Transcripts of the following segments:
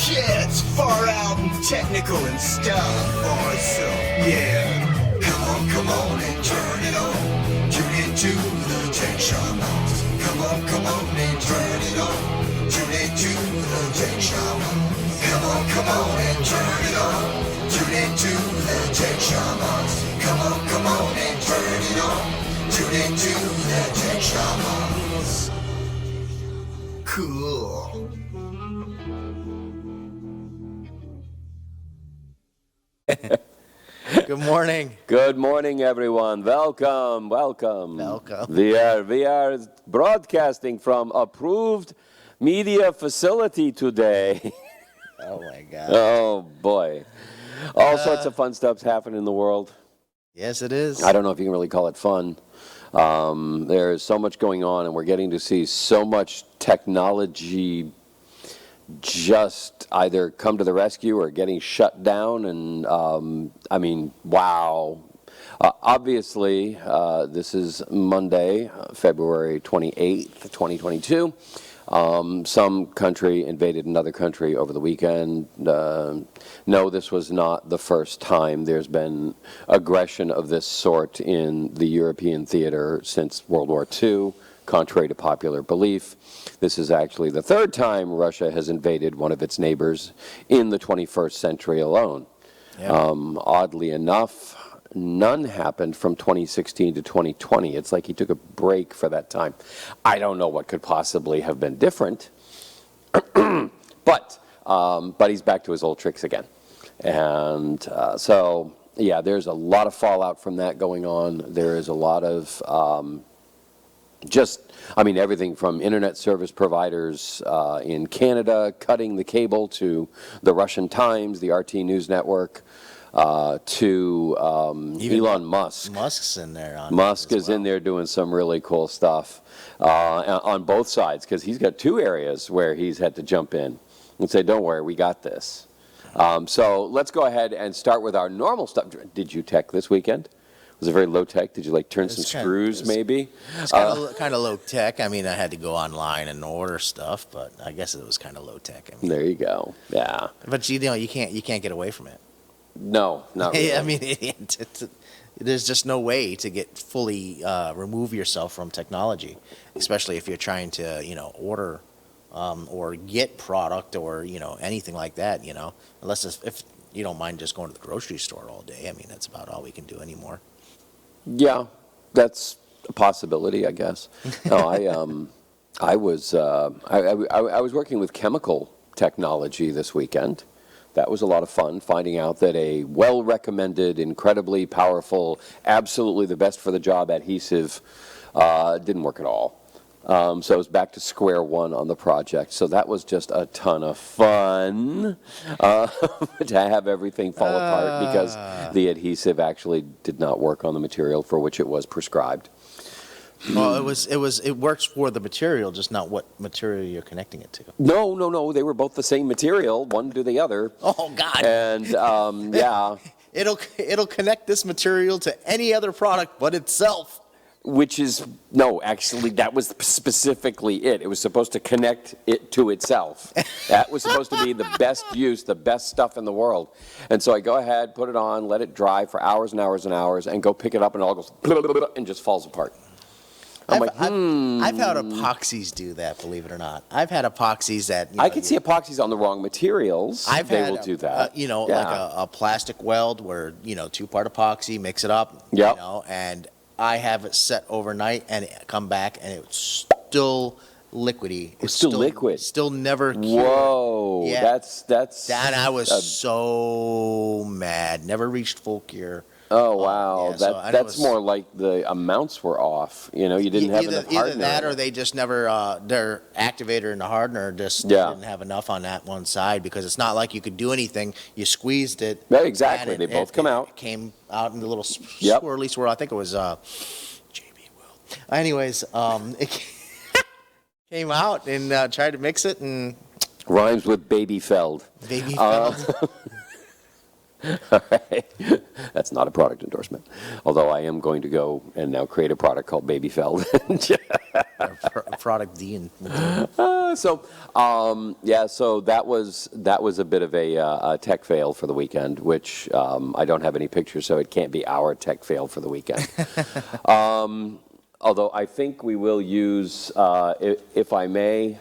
Yeah, it's far out and technical and stuff. Awesome. Yeah. Come on and turn it on. Tune into the Tech Shamans. Come on and turn it on. Tune into the Tech Shamans. Come on and turn it on. Tune into the Tech Shamans. Come on and turn it on. Tune into the Tech Shamans. Cool. Good morning. Good morning, everyone. Welcome. We are broadcasting from approved media facility today. Oh my God. Oh boy, all sorts of fun stuff's happening in the world. Yes, it is. I don't know if you can really call it fun. There's so much going on, and we're getting to see so much technology just either come to the rescue or getting shut down. And I mean, wow. Obviously, this is Monday, February 28th, 2022. Some country invaded another country over the weekend. No, this was not the first time there's been aggression of this sort in the European theater since World War II, contrary to popular belief. This is actually the third time Russia has invaded one of its neighbors in the 21st century alone. Yeah. Oddly enough, none happened from 2016 to 2020. It's like he took a break for that time. I don't know what could possibly have been different, but he's back to his old tricks again. And so, yeah, there's a lot of fallout from that going on. There is a lot of everything from internet service providers in Canada cutting the cable to the Russian Times, the RT News Network, to Elon Musk. Musk's in there. Musk is in there doing some really cool stuff on both sides, because he's got two areas where he's had to jump in and say, don't worry, we got this. So let's go ahead and start with our normal stuff. Did you tech this weekend? Was it very low tech? Did you turn some screws maybe? It's kind of low tech. I mean, I had to go online and order stuff, but I guess it was kind of low tech. I mean, there you go. Yeah. But you can't get away from it. No, not really. I mean, there's just no way to get fully remove yourself from technology, especially if you're trying to order or get product or anything like that. Unless if you don't mind just going to the grocery store all day. I mean, that's about all we can do anymore. Yeah, that's a possibility, I guess. No, I was working with chemical technology this weekend. That was a lot of fun, finding out that a well-recommended, incredibly powerful, absolutely the best for the job adhesive didn't work at all. So I was back to square one on the project. So that was just a ton of fun to have everything fall apart because the adhesive actually did not work on the material for which it was prescribed. Well, it works for the material, just not what material you're connecting it to. No. They were both the same material, one to the other. Oh God! And yeah, it'll connect this material to any other product but itself. Which is, no, actually, that was specifically it. It was supposed to connect it to itself. That was supposed to be the best use, the best stuff in the world. And so I go ahead, put it on, let it dry for hours and hours and hours, and go pick it up, and it all goes and just falls apart. I've had epoxies do that, believe it or not. I've had epoxies that... I can see epoxies on the wrong materials. They will do that. Like a plastic weld where, two-part epoxy, mix it up, yep. And I have it set overnight and come back and it's still liquidy. It's still liquid. Still never cured. Whoa. Yeah. That's... And I was so mad. Never reached full cure. Oh, wow. That's more like the amounts were off. You didn't have enough hardener. Either that or they just never, their activator and the hardener just didn't have enough on that one side, because it's not like you could do anything. You squeezed it. Yeah, exactly. They both come out. It came out in the little swirly swirl. I think it was J.B. Will. Anyways, it came out and tried to mix it and... Rhymes with baby felled. Baby felled. All right. That's not a product endorsement. Although I am going to go and now create a product called Babyfeld. Product D and So that was a bit of a tech fail for the weekend, which I don't have any pictures, so it can't be our tech fail for the weekend. Although I think we will use, if I may,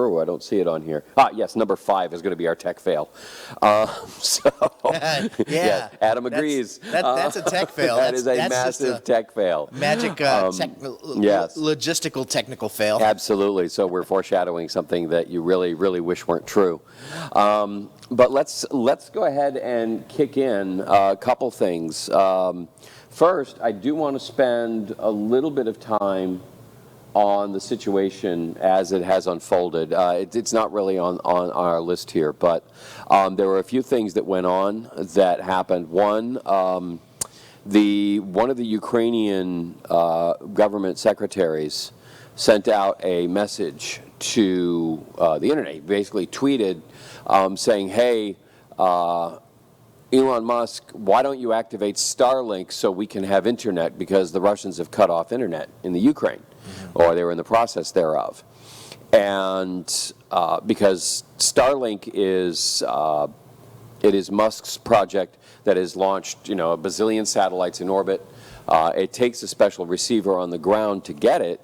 I don't see it on here. Yes, number 5 is going to be our tech fail. Yeah, Adam agrees. That's a tech fail. That is a that's massive tech fail. Magic Yes. logistical technical fail. Absolutely. So we're foreshadowing something that you really, really wish weren't true. But let's go ahead and kick in a couple things. First, I do want to spend a little bit of time on the situation as it has unfolded. It's not really on our list here, but there were a few things that went on that happened. One, one of the Ukrainian government secretaries sent out a message to the internet. He basically tweeted saying, hey, Elon Musk, why don't you activate Starlink so we can have internet, because the Russians have cut off internet in the Ukraine, or they were in the process thereof. And because Starlink is Musk's project that has launched, a bazillion satellites in orbit. It takes a special receiver on the ground to get it,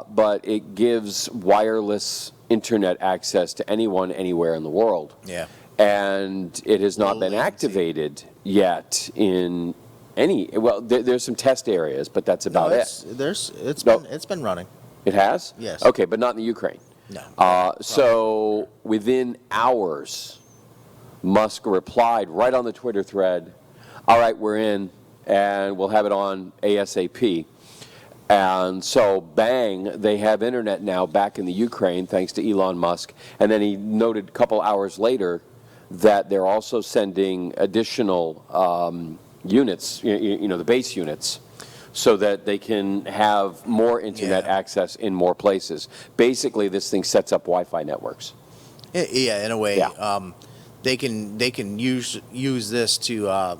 but it gives wireless internet access to anyone, anywhere in the world. Yeah. And it has not been activated yet in any. Well, there's some test areas, but that's about it. It's been running. It has? Yes. Okay, but not in the Ukraine. No. So within hours, Musk replied right on the Twitter thread, all right, we're in, and we'll have it on ASAP. And so, bang, they have internet now back in the Ukraine, thanks to Elon Musk. And then he noted a couple hours later that they're also sending additional units, the base units, so that they can have more internet access in more places. Basically, this thing sets up Wi-Fi networks. Yeah, in a way. Yeah. They can use this to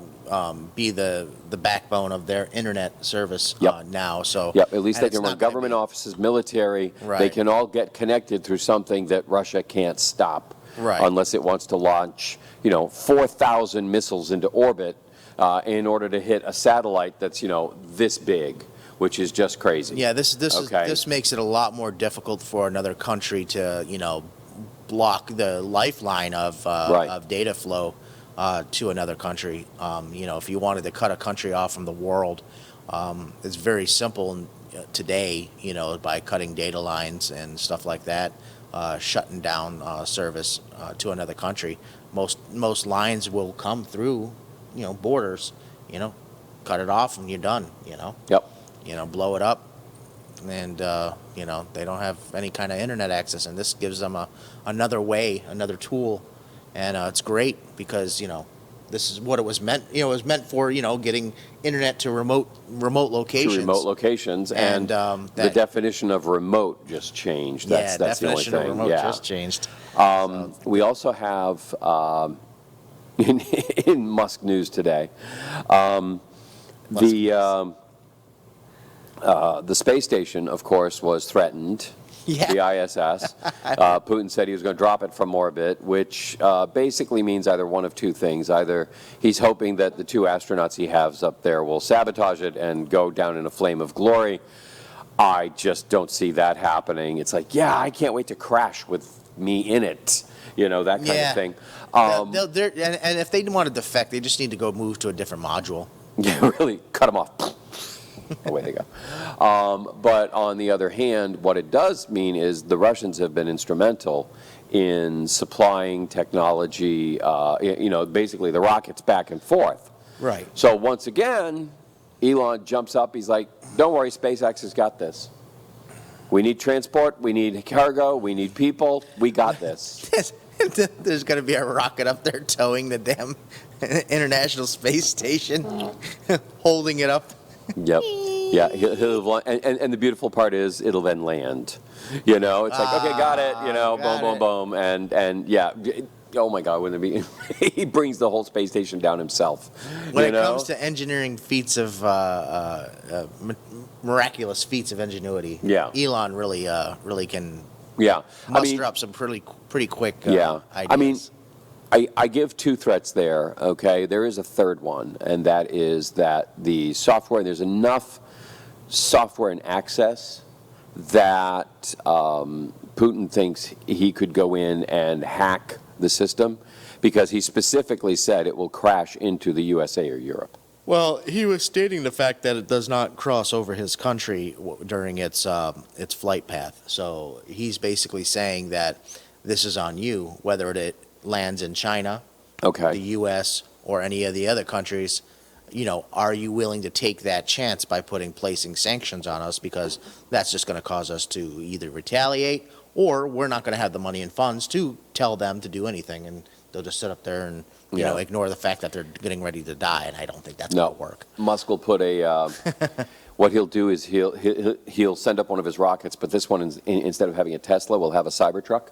be the backbone of their internet service now. So at least they can run government offices, military. Right. They can all get connected through something that Russia can't stop, unless it wants to launch 4,000 missiles into orbit in order to hit a satellite that's this big, which is just crazy. Yeah, this makes it a lot more difficult for another country to block the lifeline of data flow to another country. If you wanted to cut a country off from the world, it's very simple today, by cutting data lines and stuff like that, shutting down service to another country. Most lines will come through, borders, cut it off and you're done, blow it up. And, they don't have any kind of internet access, and this gives them another way, another tool. And it's great because, this is what it was meant. It was meant for, getting internet to remote locations. To remote locations, and the definition of remote just changed. That's the only thing. Definition of remote just changed. We also have, in Musk news today, the space station, of course, was threatened. Yeah. The ISS. Putin said he was going to drop it from orbit, which basically means either one of two things. Either he's hoping that the 2 astronauts he has up there will sabotage it and go down in a flame of glory. I just don't see that happening. It's like, I can't wait to crash with me in it. That kind of thing. And if they want to defect, they just need to go move to a different module. Yeah, really, cut them off. Away they go. But on the other hand, what it does mean is the Russians have been instrumental in supplying technology, basically the rockets back and forth. Right. So once again, Elon jumps up. He's like, don't worry, SpaceX has got this. We need transport. We need cargo. We need people. We got this. There's going to be a rocket up there towing the damn International Space Station, holding it up. Yep. Yeah. And the beautiful part is it'll then land. It's like, okay, got it. Boom, boom, boom. And Oh my God, wouldn't it be? He brings the whole space station down himself. When you it know? comes to engineering feats of miraculous feats of ingenuity, Yeah. Elon really can Yeah, muster up some pretty quick yeah. ideas. I mean, I give two threats there, okay? There is a third one, and that is that the software, there's enough software and access that Putin thinks he could go in and hack the system because he specifically said it will crash into the USA or Europe. Well, he was stating the fact that it does not cross over his country during its flight path. So he's basically saying that this is on you, whether it lands in China, Okay. the U.S., or any of the other countries. You know, are you willing to take that chance by placing sanctions on us? Because that's just going to cause us to either retaliate, or we're not going to have the money and funds to tell them to do anything, and they'll just sit up there and you know ignore the fact that they're getting ready to die. And I don't think that's going to work. Musk will put a. What he'll do is he'll send up one of his rockets, but this one instead of having a Tesla, will have a Cybertruck,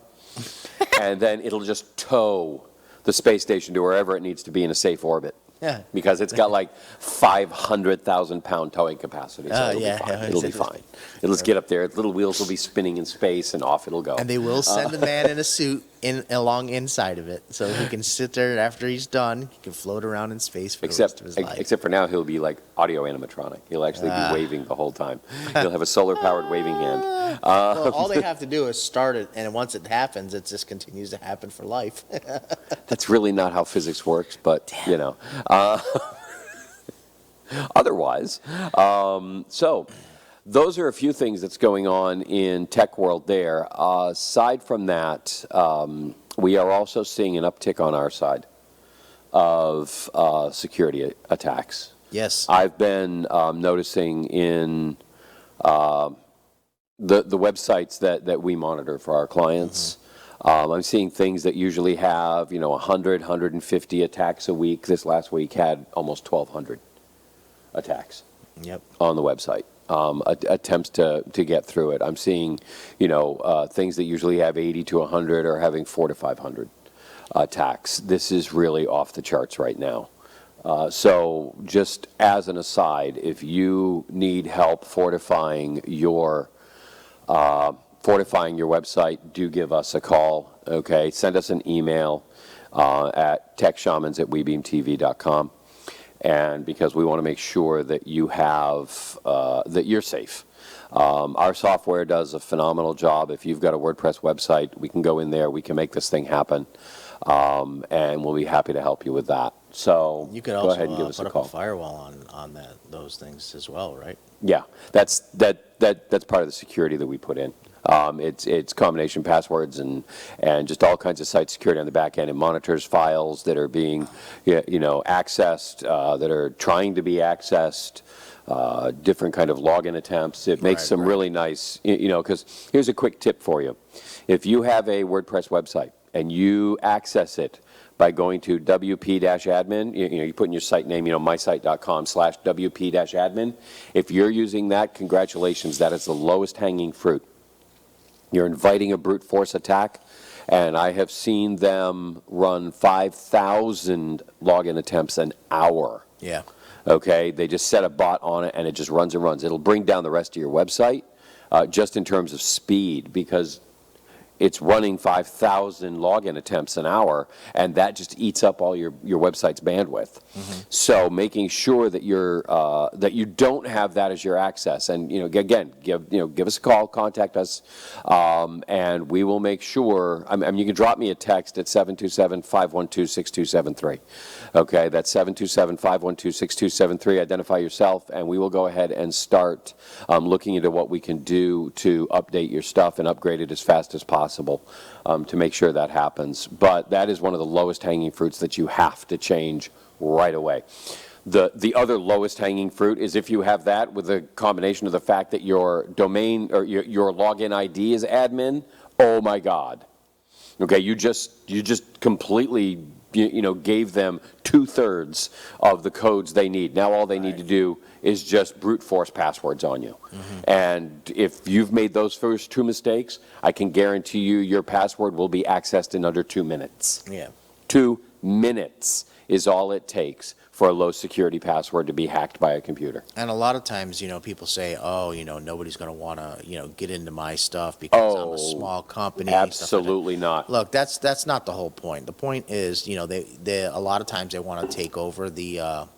and then it'll just tow the space station to wherever it needs to be in a safe orbit. Yeah. Because it's got like 500,000-pound towing capacity, so it'll yeah, be fine. yeah. It'll be fine. It'll just get up there. Little wheels will be spinning in space, and off it'll go. And they will send a man in a suit along inside of it, so he can sit there after he's done. He can float around in space for the rest of his life. Except for now, he'll be like audio animatronic. He'll actually be waving the whole time. He'll have a solar-powered waving hand. Well, all they have to do is start it, and once it happens, it just continues to happen for life. That's really not how physics works, but you know. Otherwise, so those are a few things that's going on in tech world there. Aside from that, we are also seeing an uptick on our side of security attacks. Yes. I've been noticing in the websites that we monitor for our clients. I'm seeing things that usually have 100, 150 attacks a week. This last week had almost 1,200 attacks. Yep. On the website. Attempts to get through it. I'm seeing, things that usually have 80 to 100 are having 400 to 500 attacks. This is really off the charts right now. So just as an aside, if you need help fortifying your website, do give us a call. Okay, send us an email at techshamans@webeamtv.com. And because we want to make sure that you have, that you're safe. Our software does a phenomenal job. If you've got a WordPress website, we can go in there, we can make this thing happen, and we'll be happy to help you with that. So You could go also ahead and give us put a up call. a firewall on those things as well, right? Yeah, that's part of the security that we put in. It's combination passwords and just all kinds of site security on the back end. It monitors files that are being accessed, that are trying to be accessed, different kind of login attempts. It makes some really nice, because here's a quick tip for you. If you have a WordPress website and you access it by going to WP-admin, you put in your site name, mysite.com/WP-admin. If you're using that, congratulations, that is the lowest hanging fruit. You're inviting a brute force attack, and I have seen them run 5,000 login attempts an hour. Yeah. Okay, they just set a bot on it, and it just runs and runs. It'll bring down the rest of your website just in terms of speed, because it's running 5,000 login attempts an hour, and that just eats up all your website's bandwidth. So making sure that that you don't have that as your access, and again, give us a call, contact us, and we will make sure. I mean, you can drop me a text at 727-512-6273. Okay, that's 727-512-6273. Identify yourself, and we will go ahead and start looking into what we can do to update your stuff and upgrade it as fast as possible. To make sure that happens. But that is one of the lowest hanging fruits that you have to change right away. The other lowest hanging fruit is if you have that with a combination of the fact that your domain or your login ID is admin. Oh my God. Okay, you just completely gave them 2/3 of the codes they need. Now all they need to do is just brute force passwords on you. And if you've made those first 2 mistakes, I can guarantee you your password will be accessed in under 2 minutes. Yeah. 2 minutes is all it takes for a low security password to be hacked by a computer. And a lot of times, people say, oh, nobody's going to want to, get into my stuff because I'm a small company. stuff like that. Absolutely not. Look, that's not the whole point. The point is, they a lot of times they want to take over the The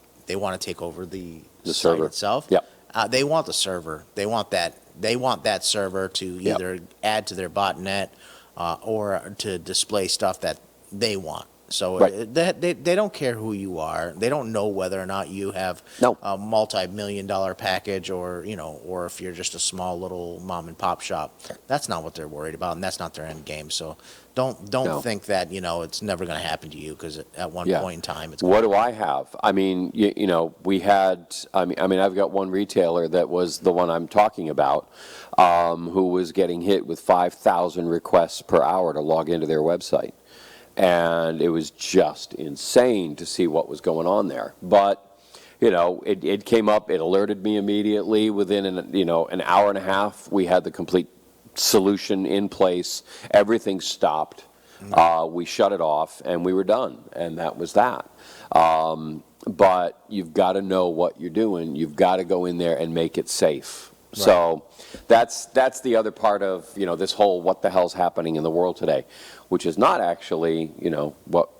site server itself. Yep. They want the server. They want that server to either add to their botnet or to display stuff that they want. So they don't care who you are. They don't know whether or not you have a multi-million-dollar package or if you're just a small little mom and pop shop. That's not what they're worried about, and that's not their end game. So don't think that it's never going to happen to you, because at one point in time it's. What do I have? I mean, we had. I mean, I've got one retailer that was the one I'm talking about, who was getting hit with 5,000 requests per hour to log into their website. And it was just insane to see what was going on there. But, it came up, it alerted me immediately. Within an hour and a half, we had the complete solution in place. Everything stopped. We shut it off, and we were done. And that was that. But you've got to know what you're doing. You've got to go in there and make it safe. Right. So that's the other part of, this whole what the hell's happening in the world today, which is not actually, what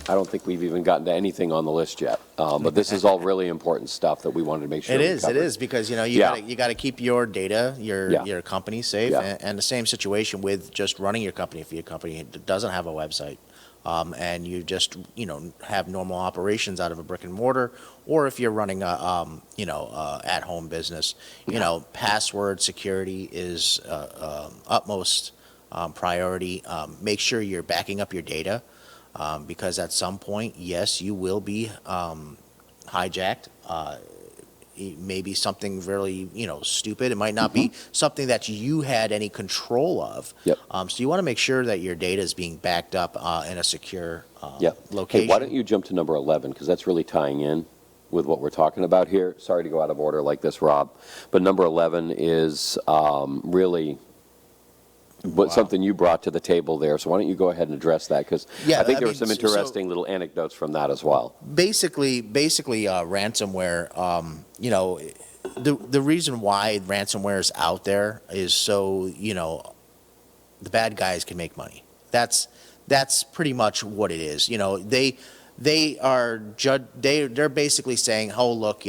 I don't think we've even gotten to anything on the list yet. But this is all really important stuff that we wanted to make sure It is because, you got to keep your data, your company safe, and the same situation with just running your company. If your company doesn't have a website, and you just have normal operations out of a brick and mortar, or if you're running a at-home business, password security is utmost priority. Make sure you're backing up your data, because at some point, yes, you will be hijacked. It may be something really, stupid. It might not be something that you had any control of. Yep. So you want to make sure that your data is being backed up in a secure location. Hey, why don't you jump to number 11, because that's really tying in with what we're talking about here. Sorry to go out of order like this, Rob, but number 11 is really something you brought to the table there. So why don't you go ahead and address that? Because I think there were some interesting little anecdotes from that as well. Basically, ransomware. The reason why ransomware is out there is so the bad guys can make money. That's pretty much what it is. They're basically saying, oh, look,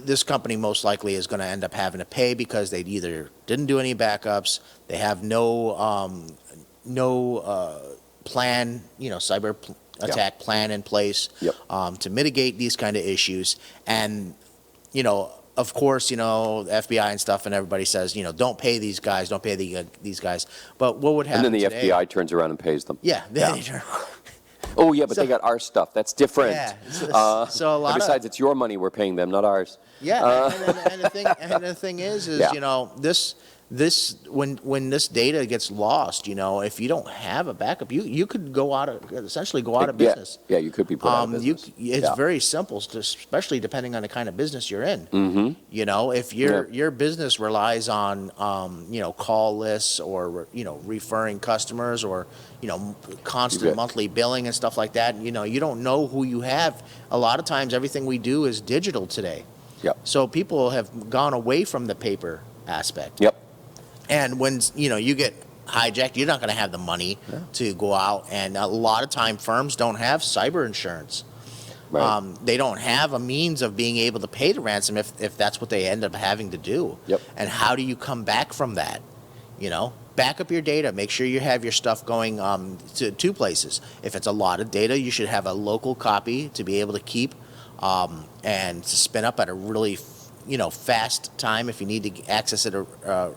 this company most likely is going to end up having to pay because they either didn't do any backups, they have no plan, cyber attack plan in place to mitigate these kind of issues. And, of course, FBI and stuff and everybody says, don't pay these guys, don't pay these guys. But what would happen And then the today, FBI turns around and pays them. Yeah. They turn Oh, yeah, but they got our stuff. That's different. Yeah. So a lot and besides, it's your money we're paying them, not ours. Yeah, and the thing is when this data gets lost, if you don't have a backup, you could essentially go out of business. Yeah, you could be put out of business. It's very simple, especially depending on the kind of business you're in. Mm-hmm. If your business relies on call lists or referring customers or constant monthly billing and stuff like that, you don't know who you have. A lot of times, everything we do is digital today. Yep. So people have gone away from the paper aspect. Yep. And when you get hijacked, you're not going to have the money to go out. And a lot of time, firms don't have cyber insurance. Right. They don't have a means of being able to pay the ransom if that's what they end up having to do. Yep. And how do you come back from that? Back up your data. Make sure you have your stuff going to two places. If it's a lot of data, you should have a local copy to be able to keep and to spin up at a really fast time if you need to access it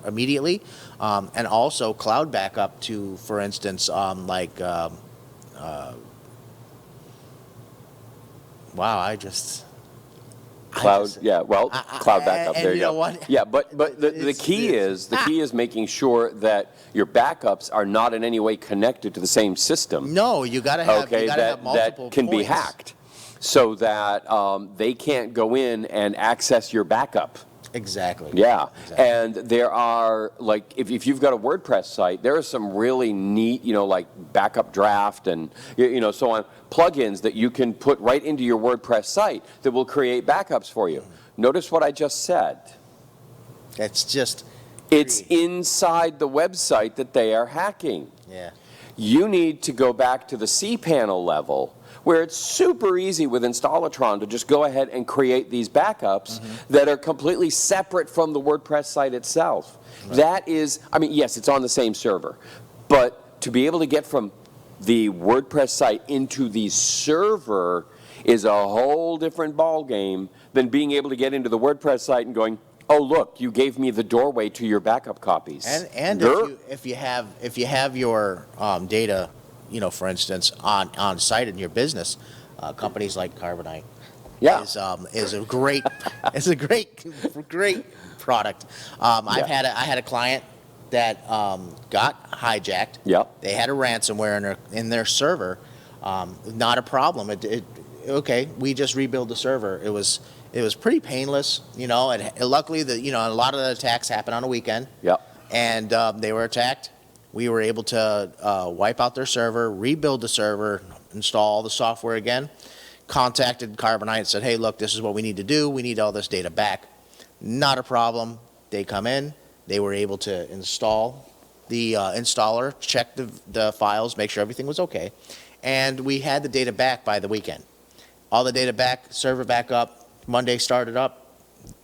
immediately, and also cloud backup to, for instance, wow, Cloud, cloud backup. and There you you know go. what? Yeah, but the key is making sure that your backups are not in any way connected to the same system. No, you got to have Okay, have multiple that can be points. hacked, so that they can't go in and access your backup. Exactly. Yeah, Exactly. and there are, like, if you've got a WordPress site, there are some really neat, like backup draft and, so on, plugins that you can put right into your WordPress site that will create backups for you. Notice what I just said. It's inside the website that they are hacking. Yeah. You need to go back to the cPanel level, where it's super easy with Installatron to just go ahead and create these backups that are completely separate from the WordPress site itself. Right. That is, yes, it's on the same server, but to be able to get from the WordPress site into the server is a whole different ballgame than being able to get into the WordPress site and going, oh, look, you gave me the doorway to your backup copies. And if you have your data, for instance, on site in your business, companies like Carbonite, is a great great product. I had a client that got hijacked. Yep. They had a ransomware in their server. Not a problem. Okay, we just rebuild the server. It was pretty painless, and luckily a lot of the attacks happen on a weekend. Yep. And they were attacked. We were able to wipe out their server, rebuild the server, install all the software again. Contacted Carbonite and said, hey, look, this is what we need to do. We need all this data back. Not a problem. They come in. They were able to install the installer, check the files, make sure everything was okay. And we had the data back by the weekend. All the data back, server back up. Monday started up.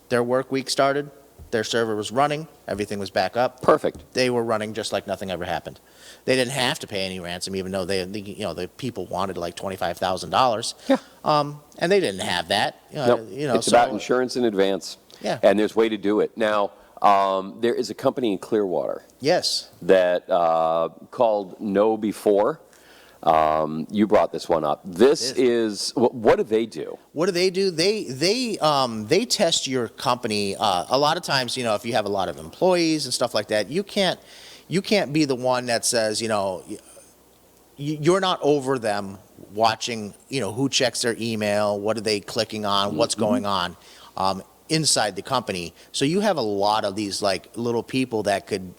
Their work week started. Their server was running. Everything was back up. Perfect. They were running just like nothing ever happened. They didn't have to pay any ransom, even though the people wanted like $25,000. Yeah. And they didn't have that. Nope. It's about insurance in advance. Yeah. And there's a way to do it. Now, there is a company in Clearwater. Yes. That called Know Before. You brought this one up. This is what do they do? What do? They test your company. A lot of times, if you have a lot of employees and stuff like that, you can't be the one that says, you're not over them watching, who checks their email, what are they clicking on, what's going on inside the company. So you have a lot of these like little people that could,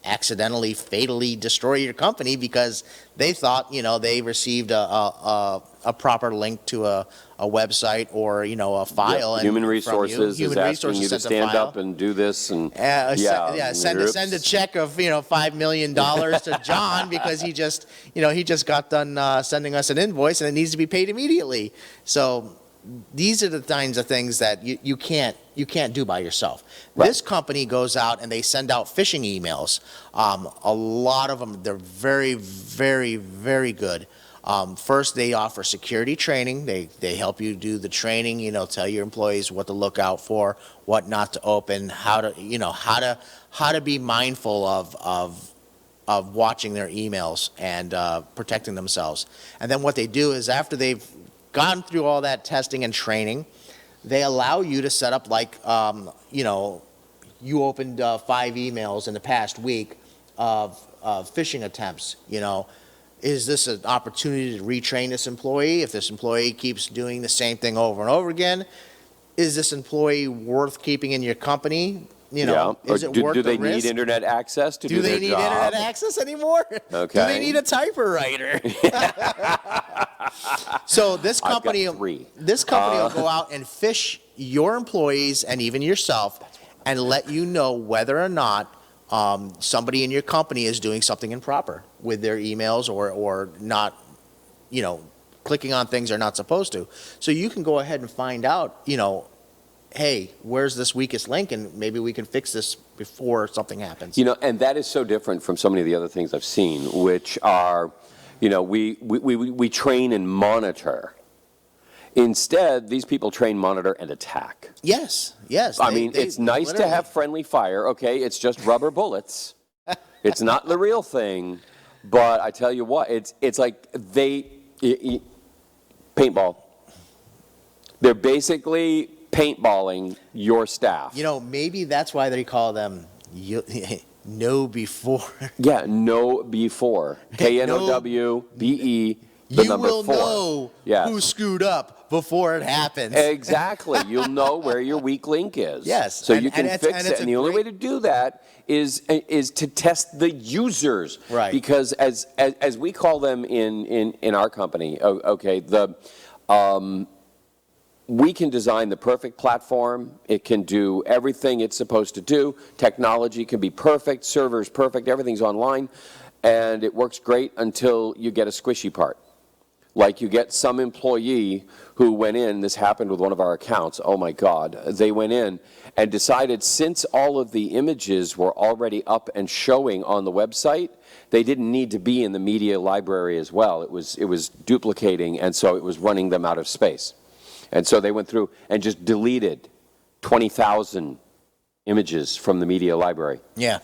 accidentally, fatally destroy your company because they thought, they received a proper link to a website or, a file. Yep. Human resources is asking you to stand up and do this. And send a check of, $5 million to John because he just got done sending us an invoice and it needs to be paid immediately. So these are the kinds of things that you can't do by yourself. Right. This company goes out and they send out phishing emails. A lot of them, they're very, very, very good. First, they offer security training. They help you do the training. Tell your employees what to look out for, what not to open, how to be mindful of watching their emails and protecting themselves. And then what they do is after they've gone through all that testing and training, they allow you to set up like, you opened 5 emails in the past week of phishing attempts. Is this an opportunity to retrain this employee? If this employee keeps doing the same thing over and over again, is this employee worth keeping in your company? Is it worth do they the risk? need internet access to do their job? Do they need internet access anymore? Okay. Do they need a typewriter? So this company will go out and phish your employees and even yourself and let you know whether or not somebody in your company is doing something improper with their emails or not, clicking on things they're not supposed to. So you can go ahead and find out, hey, where's this weakest link, and maybe we can fix this before something happens. And that is so different from so many of the other things I've seen, which are, we train and monitor. Instead, these people train, monitor, and attack. Yes. It's nice to have friendly fire, okay? It's just rubber bullets. It's not the real thing, but I tell you what, it's like paintball. They're basically paintballing your staff. Maybe that's why they call them know before. Yeah, know before. KNOWBE, the You number will 4. know Yes. who screwed up before it happens. Exactly. You'll know where your weak link is. Yes. So you can fix it. And the only way to do that is to test the users. Right. Because as we call them in our company, okay, we can design the perfect platform. It can do everything it's supposed to do. Technology can be perfect, servers perfect, everything's online, and it works great until you get a squishy part. Like you get some employee who went in, this happened with one of our accounts, oh my God, they went in and decided since all of the images were already up and showing on the website, they didn't need to be in the media library as well. It was duplicating, and so it was running them out of space. And so they went through and just deleted 20,000 images from the media library. Yeah.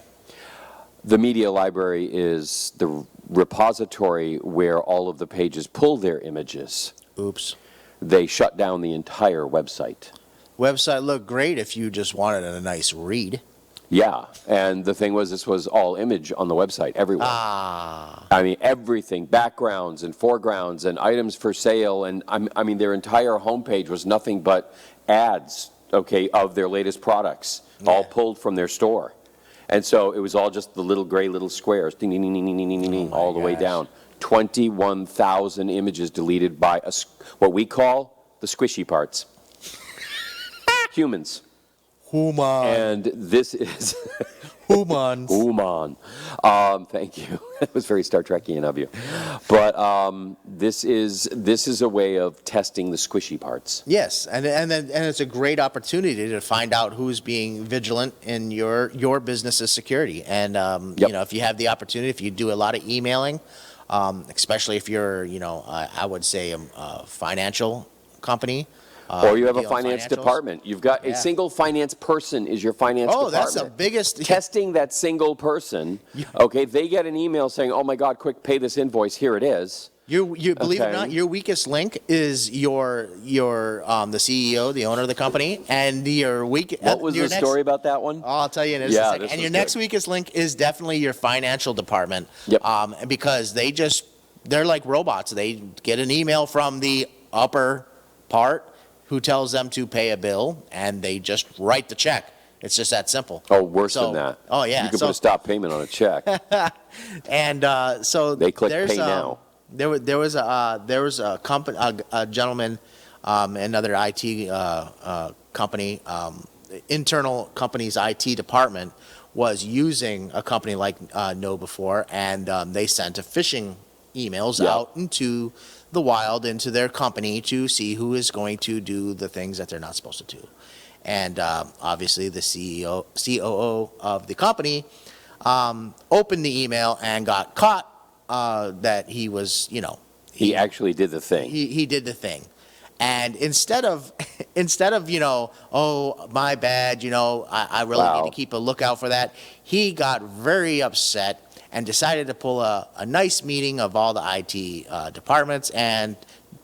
The media library is the repository where all of the pages pull their images. Oops. They shut down the entire website. Website looked great if you just wanted a nice read. Yeah, and the thing was, this was all image on the website, everywhere. I mean, everything, backgrounds and foregrounds and items for sale, and I mean, their entire homepage was nothing but ads, okay, of their latest products, all pulled from their store. And so it was all just the little gray little squares, ding, ding, ding, ding, ding, ding, ding, all the way down. 21,000 images deleted by what we call the squishy parts. Humans. Human. And this is Humans. Human. Thank you. That was very Star Trekian of you. But this is a way of testing the squishy parts. Yes, and it's a great opportunity to find out who's being vigilant in your business's security. And if you have the opportunity, if you do a lot of emailing, especially if you're I would say a financial company. Or you have a finance department. You've got a single finance person is your finance department. Oh, that's the biggest. Testing that single person. Okay, they get an email saying, "Oh my God, quick, pay this invoice. Here it is." You believe it or not, your weakest link is your the CEO, the owner of the company, and your weak. What was the story about that one? I'll tell you in a second. And your next weakest link is definitely your financial department. Yep. Because they're like robots. They get an email from the upper part who tells them to pay a bill, and they just write the check. It's just that simple. Oh, worse than that. Oh, yeah. You can put a stop payment on a check. And so they click pay now. There was a company, a gentleman, another IT company, internal company's IT department was using a company like Know Before, and they sent a phishing emails out into the wild, into their company to see who is going to do the things that they're not supposed to do. And obviously the COO of the company opened the email and got caught that he was, he actually did the thing. He did the thing. And instead of oh, my bad, I really need to keep a lookout for that, he got very upset and decided to pull a nice meeting of all the IT departments and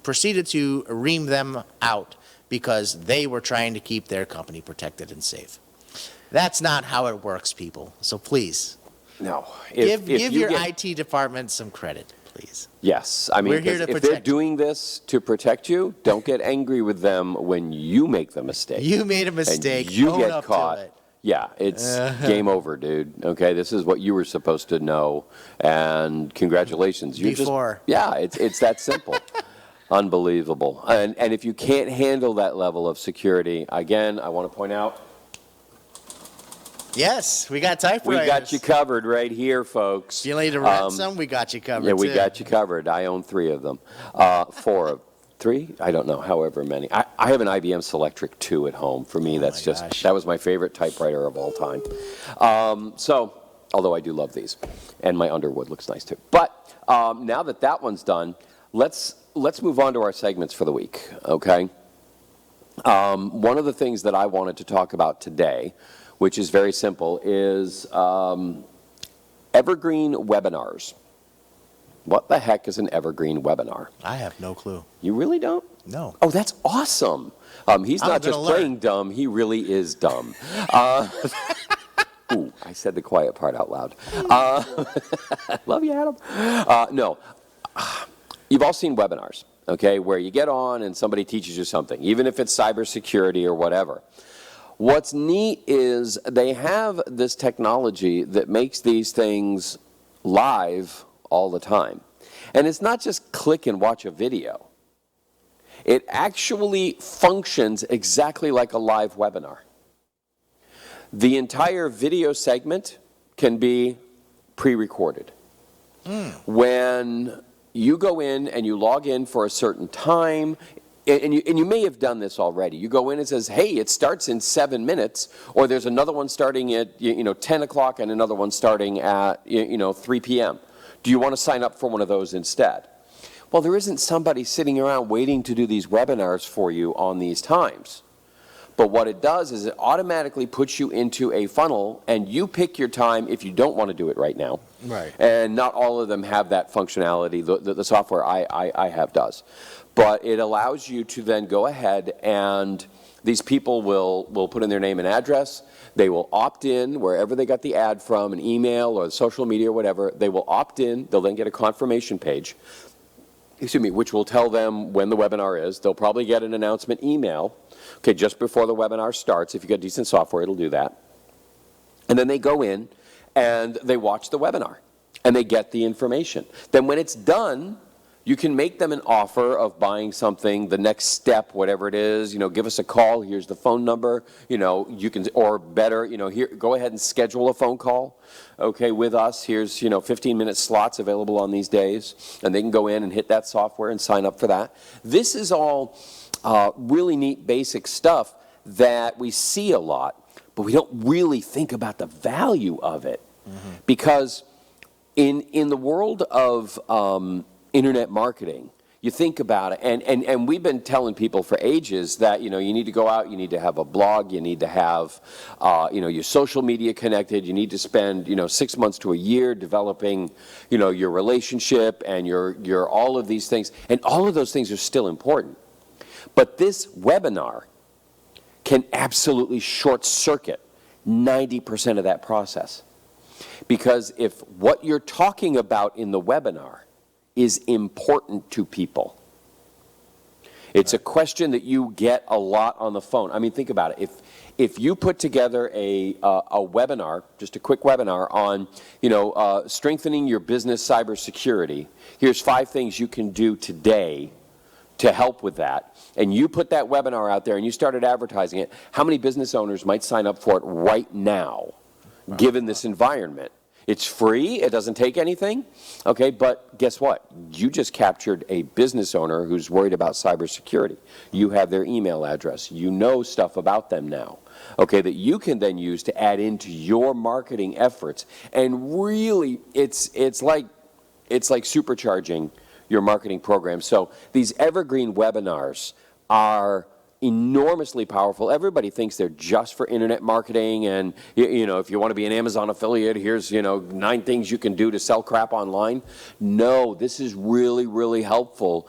proceeded to ream them out because they were trying to keep their company protected and safe. That's not how it works, people. So please, no. Give your IT department some credit, please. Yes. I mean, we're here to if they're doing this to protect you, don't get angry with them when you make the mistake. You made a mistake. And you own get up caught. To it. Yeah, it's game over, dude. Okay, this is what you were supposed to know, and congratulations. It's that simple. Unbelievable. And if you can't handle that level of security, again, I want to point out. Yes, we got typewriters. We got you covered right here, folks. If you need to rent some, we got you covered. Yeah, we got you covered. I own 3 of them. 4 of 3? I don't know, however many. I have an IBM Selectric 2 at home. For me, that was my favorite typewriter of all time. Although I do love these. And my Underwood looks nice too. But now that one's done, let's move on to our segments for the week, okay? One of the things that I wanted to talk about today, which is very simple, is evergreen webinars. What the heck is an evergreen webinar? I have no clue. You really don't? No. Oh, that's awesome. He's not just playing dumb, he really is dumb. Ooh, I said the quiet part out loud. Love you, Adam. No, you've all seen webinars, okay, where you get on and somebody teaches you something, even if it's cybersecurity or whatever. What's neat is they have this technology that makes these things live all the time. And it's not just click and watch a video. It actually functions exactly like a live webinar. The entire video segment can be pre-recorded. When you go in and you log in for a certain time, and you may have done this already. You go in and it says, hey, it starts in 7 minutes, or there's another one starting at 10 o'clock and another one starting at 3 p.m. Do you want to sign up for one of those instead? Well, there isn't somebody sitting around waiting to do these webinars for you on these times. But what it does is it automatically puts you into a funnel, and you pick your time if you don't want to do it right now. Right. And not all of them have that functionality. The software I have does. But it allows you to then go ahead, and these people will put in their name and address. They will opt in wherever they got the ad from, an email or social media or whatever. They will opt in. They'll then get a confirmation page, which will tell them when the webinar is. They'll probably get an announcement email, okay, just before the webinar starts. If you've got decent software, it'll do that. And then they go in and they watch the webinar and they get the information. Then when it's done, you can make them an offer of buying something, the next step, whatever it is, give us a call, here's the phone number, you can, or better, here, go ahead and schedule a phone call, okay, with us. Here's, 15-minute slots available on these days, and they can go in and hit that software and sign up for that. This is all really neat basic stuff that we see a lot, but we don't really think about the value of it. Because in the world of internet marketing, you think about it, and we've been telling people for ages that you need to go out, you need to have a blog, you need to have your social media connected, you need to spend 6 months to a year developing your relationship and your all of these things, and all of those things are still important. But this webinar can absolutely short circuit 90% of that process, because if what you're talking about in the webinar is important to people. It's a question that you get a lot on the phone. I mean, think about it. If you put together a webinar, just a quick webinar on, strengthening your business cybersecurity, here's 5 things you can do today to help with that, and you put that webinar out there and you started advertising it, how many business owners might sign up for it right now, given this environment? It's free, it doesn't take anything, okay, but guess what? You just captured a business owner who's worried about cybersecurity. You have their email address, you know stuff about them now, okay, that you can then use to add into your marketing efforts. And really, it's like supercharging your marketing program. So these evergreen webinars are enormously powerful. Everybody thinks they're just for internet marketing, and if you want to be an Amazon affiliate, here's 9 things you can do to sell crap online. No, this is really, really helpful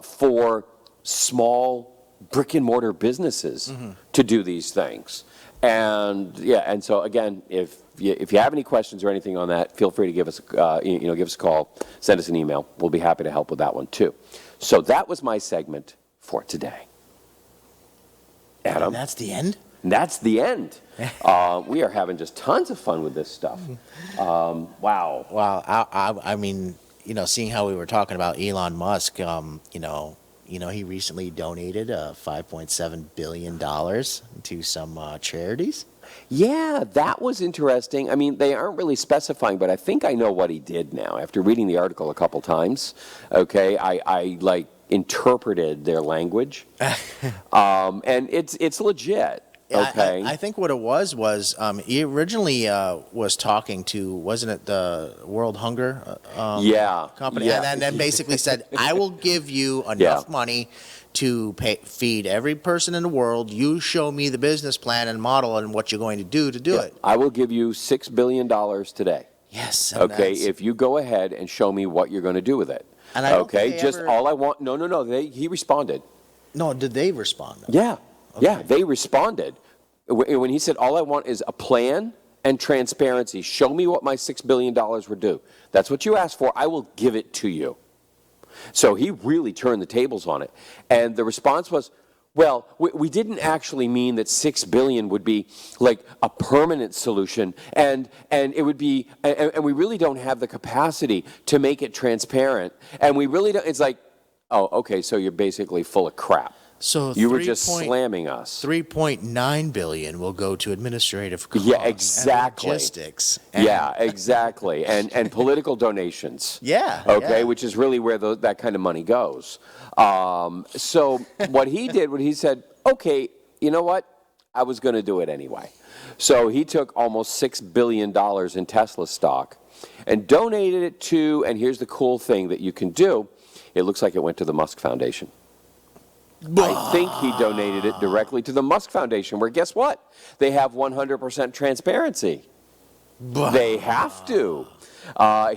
for small brick and mortar businesses to do these things. And so again, if you have any questions or anything on that, feel free to give us give us a call, send us an email. We'll be happy to help with that one too. So that was my segment for today. Adam? And that's the end? That's the end. We are having just tons of fun with this stuff. Wow. Wow. I mean, seeing how we were talking about Elon Musk, he recently donated $5.7 billion to some charities. Yeah, that was interesting. I mean, they aren't really specifying, but I think I know what he did now. After reading the article a couple times, okay, I interpreted their language, and it's legit. Okay, I think what it was he originally was talking to, wasn't it the World Hunger company? Yeah. And then basically said, I will give you enough money to feed every person in the world. You show me the business plan and model and what you're going to do it. I will give you $6 billion today. Yes. And Okay, that's- if you go ahead and show me what you're going to do with it. And I don't okay, think they just ever- all I want. No. He responded. No, did they respond? Though? Yeah, yeah, Okay. they responded. When he said, all I want is a plan and transparency. Show me what my $6 billion would do. That's what you asked for. I will give it to you. So he really turned the tables on it. And the response was, well, we didn't actually mean that $6 billion would be like a permanent solution, and it would be, and we really don't have the capacity to make it transparent, and we really don't. It's like, oh, okay, so you're basically full of crap. So You were just slamming us. $3.9 billion will go to administrative costs. Yeah, exactly. And logistics. And Yeah, exactly, and political donations. Yeah. Okay, yeah. which is really where that kind of money goes. So what he did, he said, okay, you know what? I was going to do it anyway. So he took almost $6 billion in Tesla stock and donated it to, and here's the cool thing that you can do, it looks like it went to the Musk Foundation. I think he donated it directly to the Musk Foundation, where guess what? They have 100% transparency. They have to.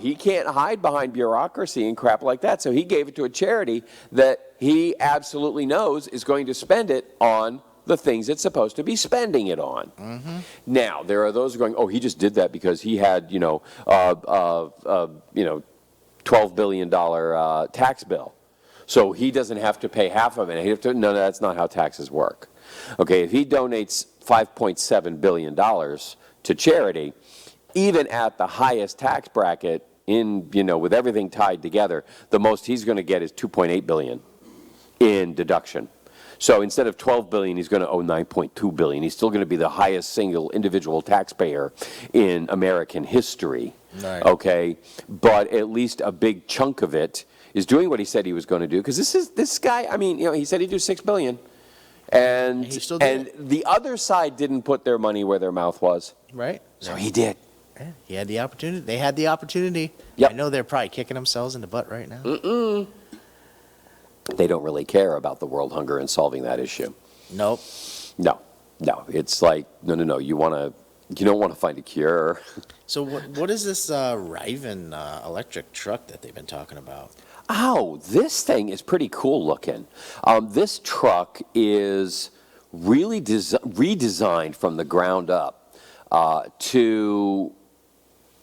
He can't hide behind bureaucracy and crap like that. So he gave it to a charity that he absolutely knows is going to spend it on the things it's supposed to be spending it on. Mm-hmm. Now, there are those going, oh, he just did that because he had, $12 billion tax bill. So he doesn't have to pay half of it. No, that's not how taxes work. Okay, if he donates $5.7 billion to charity, even at the highest tax bracket, with everything tied together, the most he's going to get is $2.8 billion in deduction. So instead of $12 billion, he's going to owe $9.2 billion. He's still going to be the highest single individual taxpayer in American history. Right. Okay, but at least a big chunk of it is doing what he said he was going to do. Because this guy, he said he'd do $6 billion. And the other side didn't put their money where their mouth was. Right. So he did. Yeah, he had the opportunity. They had the opportunity. Yep. I know they're probably kicking themselves in the butt right now. They don't really care about the world hunger and solving that issue. Nope. No. It's like, no. You don't want to find a cure. So what is this Riven electric truck that they've been talking about? Oh, this thing is pretty cool looking. This truck is really redesigned from the ground up to...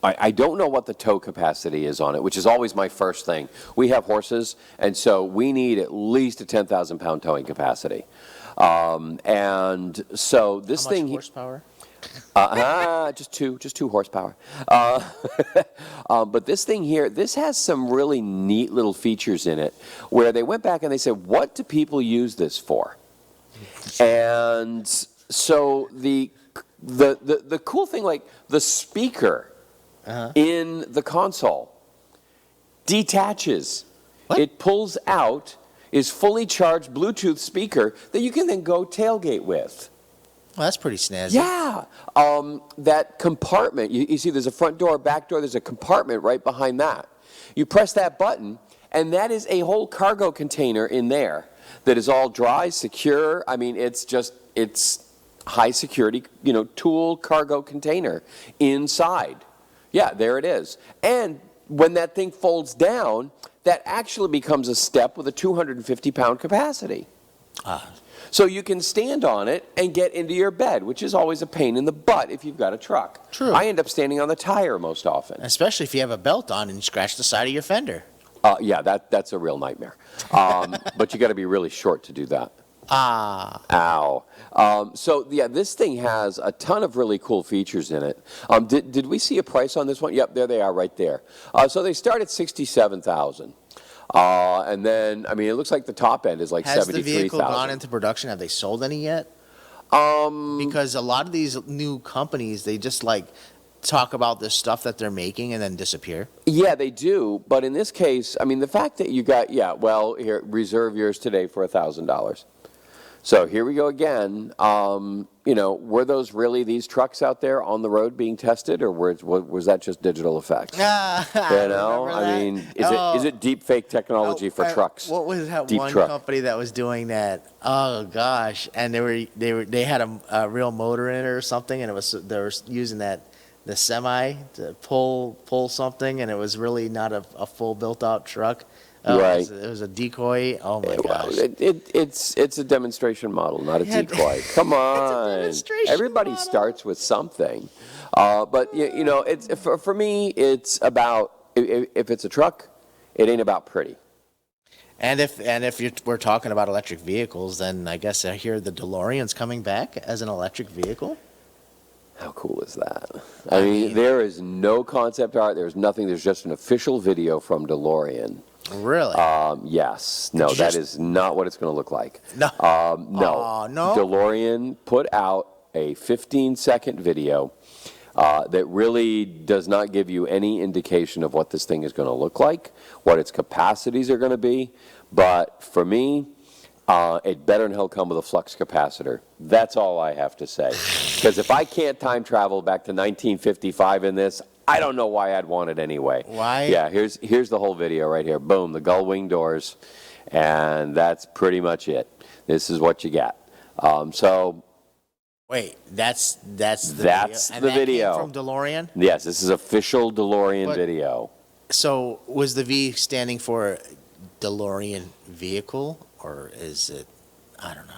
I don't know what the tow capacity is on it, which is always my first thing. We have horses, and so we need at least a 10,000-pound towing capacity. And so this How much thing... horsepower? Just two horsepower. But this thing here, this has some really neat little features in it where they went back and they said, what do people use this for? And so the cool thing, like the speaker in the console detaches. What? It pulls out, is fully charged Bluetooth speaker that you can then go tailgate with. Well, that's pretty snazzy. Yeah. That compartment, you see there's a front door, back door, there's a compartment right behind that. You press that button, and that is a whole cargo container in there that is all dry, secure. It's high security, tool cargo container inside. Yeah, there it is. And when that thing folds down, that actually becomes a step with a 250-pound capacity. So you can stand on it and get into your bed, which is always a pain in the butt if you've got a truck. True. I end up standing on the tire most often. Especially if you have a belt on and you scratch the side of your fender. Yeah, that's a real nightmare. But you got to be really short to do that. Ow. So yeah, this thing has a ton of really cool features in it. Did we see a price on this one? Yep, there they are right there. So they start at $67,000. And then, it looks like the top end is like $73,000. Has the vehicle gone into production? Have they sold any yet? Because a lot of these new companies, they just talk about the stuff that they're making and then disappear. Yeah, they do. But in this case, the fact that you got, here, reserve yours today for $1,000. So here we go again. Were those really these trucks out there on the road being tested, or was that just digital effects? Is it deep fake technology for trucks? What was that deep one truck company that was doing that? Oh gosh, and they had a real motor in it or something, and they were using that the semi to pull something, and it was really not a full built out truck. Right. It was a decoy. Oh my Well, gosh. it's a demonstration model, not a decoy. Come on. demonstration Everybody model. starts with something. But you know, it's for me, it's about if it's a truck, it ain't about pretty. And if we're talking about electric vehicles, then I guess I hear the DeLorean's coming back as an electric vehicle. How cool is that? I mean, there is no concept art. There's nothing. There's just an official video from DeLorean. Really? Yes. No, that is not what it's going to look like. No. No. Aw, no? DeLorean put out a 15-second video that really does not give you any indication of what this thing is going to look like, what its capacities are going to be. But for me, it better than hell come with a flux capacitor. That's all I have to say. Because if I can't time travel back to 1955 in this, I don't know why I'd want it anyway. Why? Yeah, here's the whole video right here. Boom, the gull wing doors, and that's pretty much it. This is what you got. So Wait, that's the That's video. And the that video. came from DeLorean. yes, this is official DeLorean But- video. So was the V standing for DeLorean vehicle, or is it? I don't know.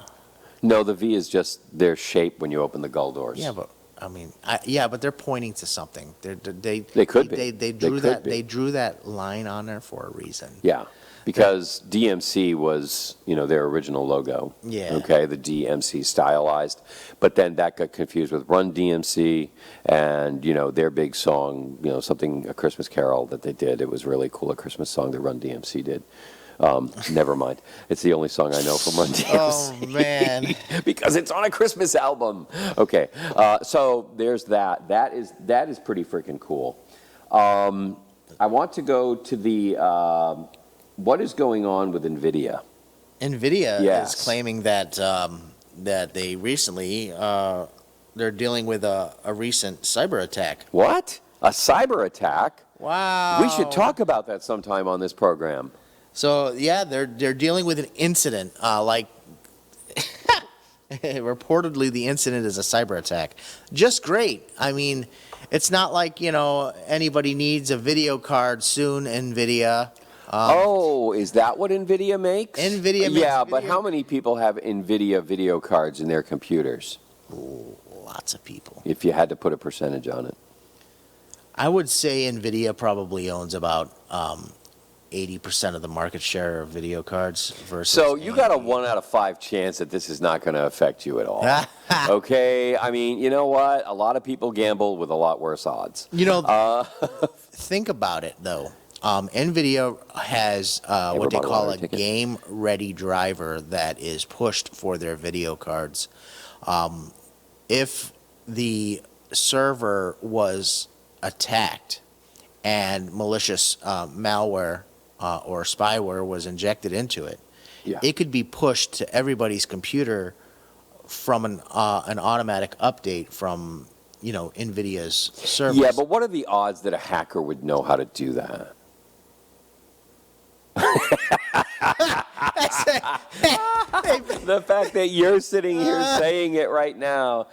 No, the V is just their shape when you open the gull doors. Yeah, but I mean, but they're pointing to something. They could be. They They drew could that. be. They drew that line on there for a reason. Yeah, because DMC was, their original logo. Yeah. Okay, the DMC stylized, but then that got confused with Run DMC and, their big song, something, A Christmas Carol that they did. It was really cool, a Christmas song that Run DMC did. Never mind. It's the only song I know from Run DMC. Oh man. Because it's on a Christmas album. Okay, so there's that. That is pretty freaking cool. I want to go to the what is going on with NVIDIA. NVIDIA Yes. is claiming that that they recently they're dealing with a recent cyber attack. What? A cyber attack? Wow. We should talk about that sometime on this program. So yeah, they're dealing with an incident. Reportedly, the incident is a cyber attack. Just great. I mean, it's not like anybody needs a video card soon. NVIDIA. Is that what NVIDIA makes? NVIDIA makes Yeah, but video- how many people have NVIDIA video cards in their computers? Lots of people. If you had to put a percentage on it. I would say NVIDIA probably owns about 80% of the market share of video cards versus. So you got a 1 out of 5 chance that this is not going to affect you at all. Okay? I mean, you know what? A lot of people gamble with a lot worse odds. Think about it though. NVIDIA has what they bought a call a lottery ticket? game-ready driver that is pushed for their video cards. If the server was attacked and malicious malware or spyware was injected into it, Yeah. it could be pushed to everybody's computer from an automatic update from NVIDIA's servers. Yeah, but what are the odds that a hacker would know how to do that? The fact that you're sitting here saying it right now,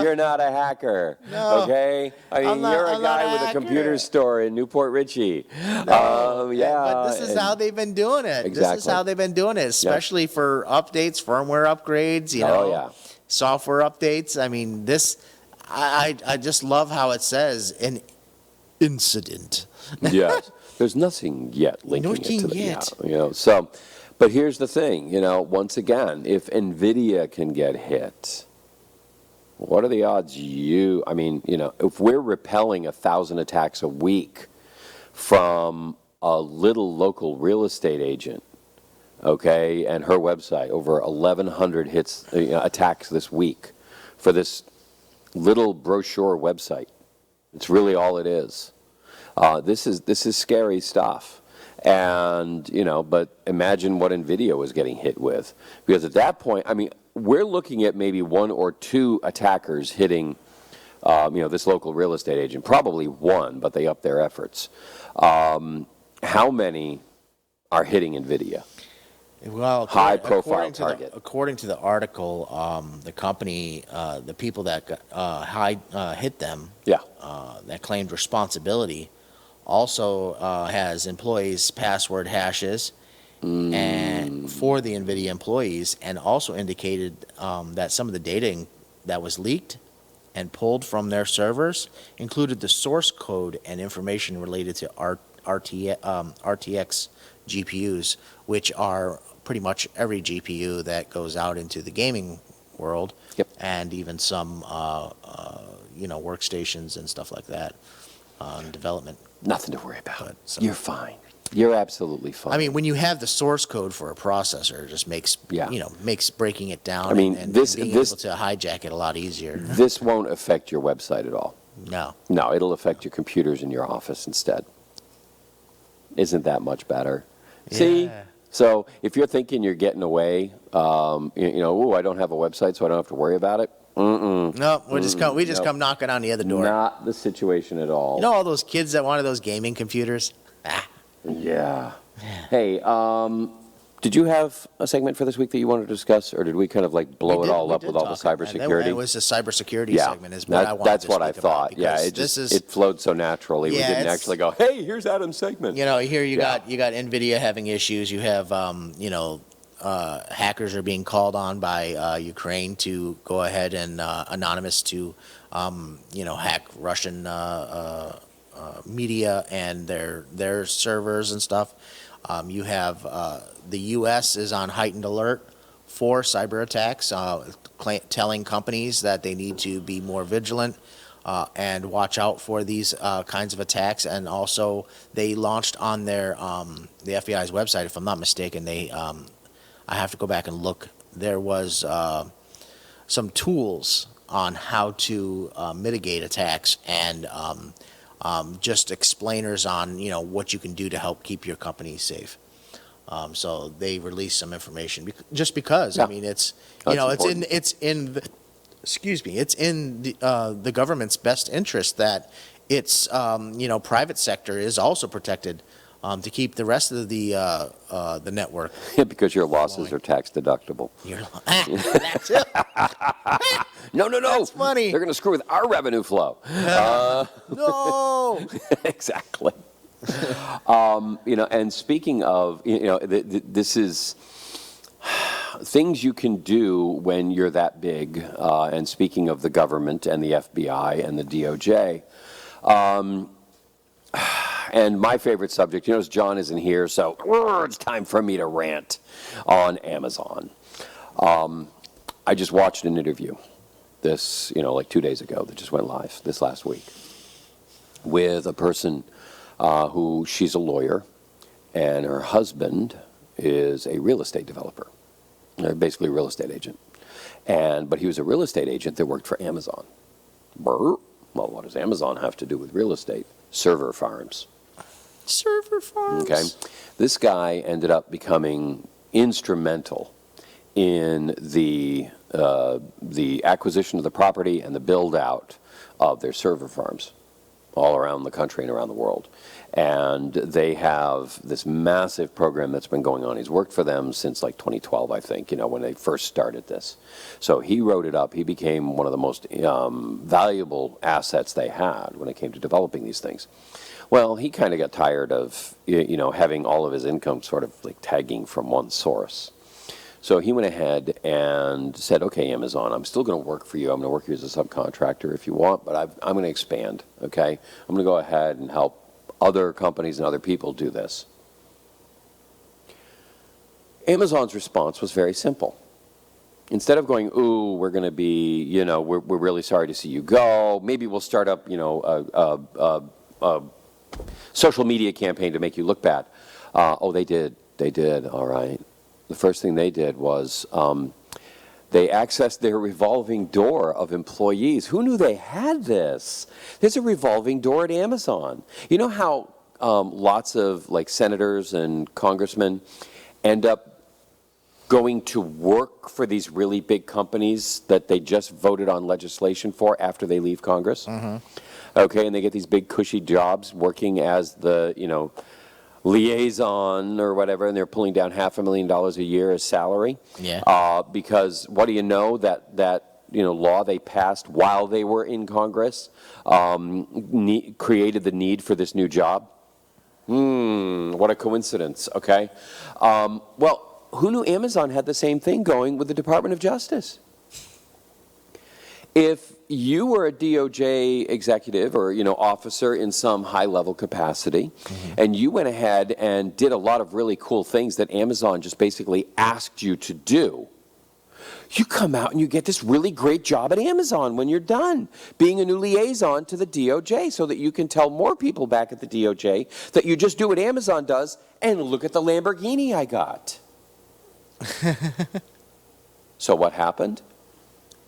you're not a hacker. No. Okay? I mean, I'm not- you're a I'm not guy a with a hacker. computer store in Newport Richey. Yeah. But this is and- how they've been doing it. This is Exactly. how they've been doing it, especially for updates, firmware upgrades, Oh, yeah. software updates. I mean, I just love how it says an incident. Yes. There's nothing yet linking it Nothing to the yet. So, but here's the thing, once again, if NVIDIA can get hit, what are the odds if we're repelling 1,000 attacks a week from a little local real estate agent, okay, and her website, over 1,100 attacks this week for this little brochure website. It's really all it is. This is scary stuff. And, but imagine what NVIDIA was getting hit with. Because at that point, we're looking at maybe 1 or 2 attackers hitting, this local real estate agent. Probably 1, but they upped their efforts. How many are hitting NVIDIA? Well, high-profile target. According to the article, the company, the people that hit them, Yeah. that claimed responsibility, also has employees' password hashes and for the NVIDIA employees, and also indicated that some of the data that was leaked and pulled from their servers included the source code and information related to RTX GPUs, which are pretty much every GPU that goes out into the gaming world, Yep. and even some workstations and stuff like that on development. Nothing to worry about. But, so- You're fine. You're absolutely fine. I mean, when you have the source code for a processor, it just makes makes breaking it down I mean, and this- being this- able to hijack it a lot easier. this won't affect your website at all. No. No, it'll affect your computers in your office instead. Isn't that much better? See? Yeah. So if you're thinking you're getting away, ooh, I don't have a website, so I don't have to worry about it. No, we just come knocking on the other door. Not the situation at all. You know all those kids that wanted those gaming computers? Yeah. Hey, did you have a segment for this week that you wanted to discuss, or did we kind of like blow it all up with all the cybersecurity? It was a cybersecurity segment. Is what I wanted that's to what I speak about, thought. Yeah, because it flowed so naturally. Yeah, we didn't actually go, hey, here's Adam's segment. Here you Yeah. got NVIDIA having issues. You have hackers are being called on by Ukraine to go ahead and anonymous to hack Russian media and their servers and stuff. You have the U.S. is on heightened alert for cyber attacks, telling companies that they need to be more vigilant and watch out for these kinds of attacks. And also, they launched on their the FBI's website, if I'm not mistaken. They I have to go back and look. There was some tools on how to mitigate attacks and just explainers on what you can do to help keep your company safe. So they released some information just because. Yeah. I mean, it's That's it's in the government's best interest that its private sector is also protected to keep the rest of the network. Because your losses are tax deductible. That's it. No. That's funny. They're going to screw with our revenue flow. No. Exactly. And speaking of, this is things you can do when you're that big. And speaking of the government and the FBI and the DOJ, and my favorite subject, as John isn't here, so it's time for me to rant on Amazon. I just watched an interview this, like 2 days ago that just went live this last week with a person who she's a lawyer and her husband is a real estate developer, basically a real estate agent. But he was a real estate agent that worked for Amazon. Well, what does Amazon have to do with real estate? Server farms. Server farms. Okay. This guy ended up becoming instrumental in the acquisition of the property and the build out of their server farms all around the country and around the world. And they have this massive program that's been going on. He's worked for them since like 2012, I think, when they first started this. So he wrote it up. He became one of the most valuable assets they had when it came to developing these things. Well, he kind of got tired of, having all of his income sort of like tagging from one source. So he went ahead and said, okay, Amazon, I'm still going to work for you. I'm going to work here as a subcontractor if you want, but I'm going to expand, okay? I'm going to go ahead and help other companies and other people do this. Amazon's response was very simple. Instead of going, ooh, we're going to be, we're really sorry to see you go. Maybe we'll start up, a social media campaign to make you look bad. They did, all right. The first thing they did was they accessed their revolving door of employees. Who knew they had this? There's a revolving door at Amazon. You know how lots of like senators and congressmen end up going to work for these really big companies that they just voted on legislation for after they leave Congress? Mm-hmm. Okay, and they get these big cushy jobs working as the, liaison or whatever, and they're pulling down $500,000 a year as salary. Yeah. Because what do you know, that law they passed while they were in Congress created the need for this new job. What a coincidence, okay? Well, who knew Amazon had the same thing going with the Department of Justice? If you were a DOJ executive or, officer in some high-level capacity, and you went ahead and did a lot of really cool things that Amazon just basically asked you to do, you come out and you get this really great job at Amazon when you're done being a new liaison to the DOJ so that you can tell more people back at the DOJ that you just do what Amazon does and look at the Lamborghini I got. So what happened?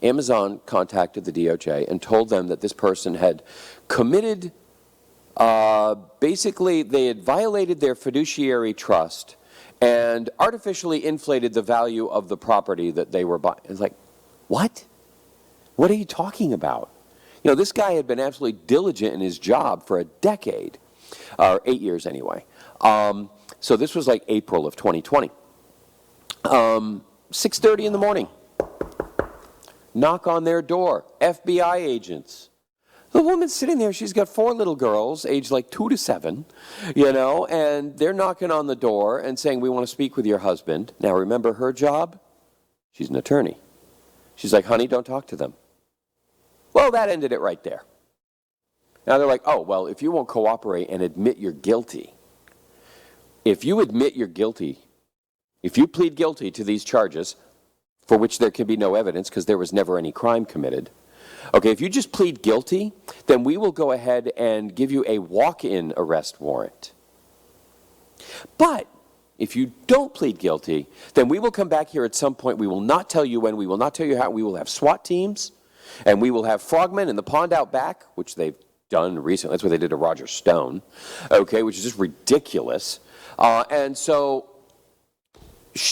Amazon contacted the DOJ and told them that this person had committed, basically they had violated their fiduciary trust and artificially inflated the value of the property that they were buying. It's like, what? What are you talking about? This guy had been absolutely diligent in his job for a decade, or 8 years anyway. So this was like April of 2020. 6:30 in the morning. Knock on their door, FBI agents. The woman's sitting there, she's got 4 little girls, aged like 2 to 7, and they're knocking on the door and saying, we want to speak with your husband. Now remember her job? She's an attorney. She's like, honey, don't talk to them. Well, that ended it right there. Now they're like, oh, well, if you won't cooperate and admit you're guilty, if you admit you're guilty, if you plead guilty to these charges, for which there can be no evidence because there was never any crime committed. Okay, if you just plead guilty, then we will go ahead and give you a walk-in arrest warrant. But if you don't plead guilty, then we will come back here at some point. We will not tell you when, we will not tell you how. We will have SWAT teams, and we will have frogmen in the pond out back, which they've done recently. That's what they did to Roger Stone, okay, which is just ridiculous. And so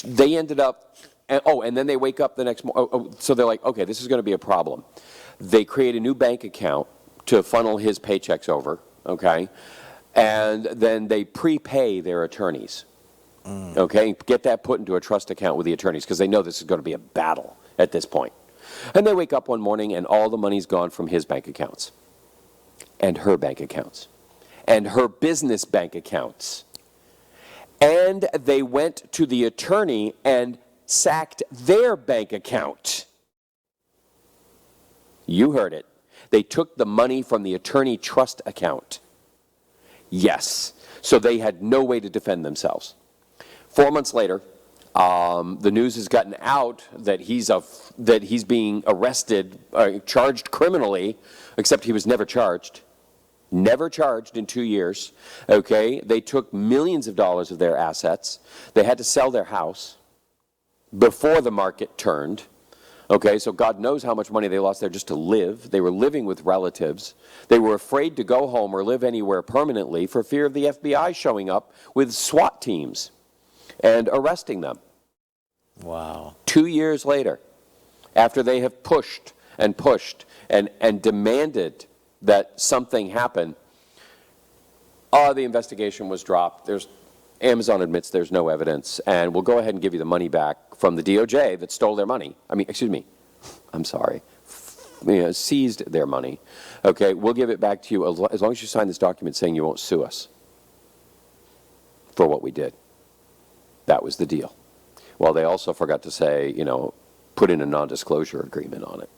they ended up, and then they wake up the next morning. So they're like, okay, this is going to be a problem. They create a new bank account to funnel his paychecks over, okay? And then they prepay their attorneys, okay? Get that put into a trust account with the attorneys because they know this is going to be a battle at this point. And they wake up one morning and all the money's gone from his bank accounts and her bank accounts and her business bank accounts. And they went to the attorney and sacked their bank account. You heard it. They took the money from the attorney trust account. Yes. So they had no way to defend themselves. 4 months later, the news has gotten out that he's being arrested, charged criminally, except he was never charged. Never charged in 2 years. Okay? They took millions of dollars of their assets. They had to sell their house before the market turned. Okay, so God knows how much money they lost there just to live. They were living with relatives. They were afraid to go home or live anywhere permanently for fear of the FBI showing up with SWAT teams and arresting them. Wow. 2 years later, after they have pushed and demanded that something happen, the investigation was dropped. Amazon admits there's no evidence, and we'll go ahead and give you the money back from the DOJ that stole their money. Seized their money. Okay, we'll give it back to you as long as you sign this document saying you won't sue us for what we did. That was the deal. Well, they also forgot to say, put in a non-disclosure agreement on it,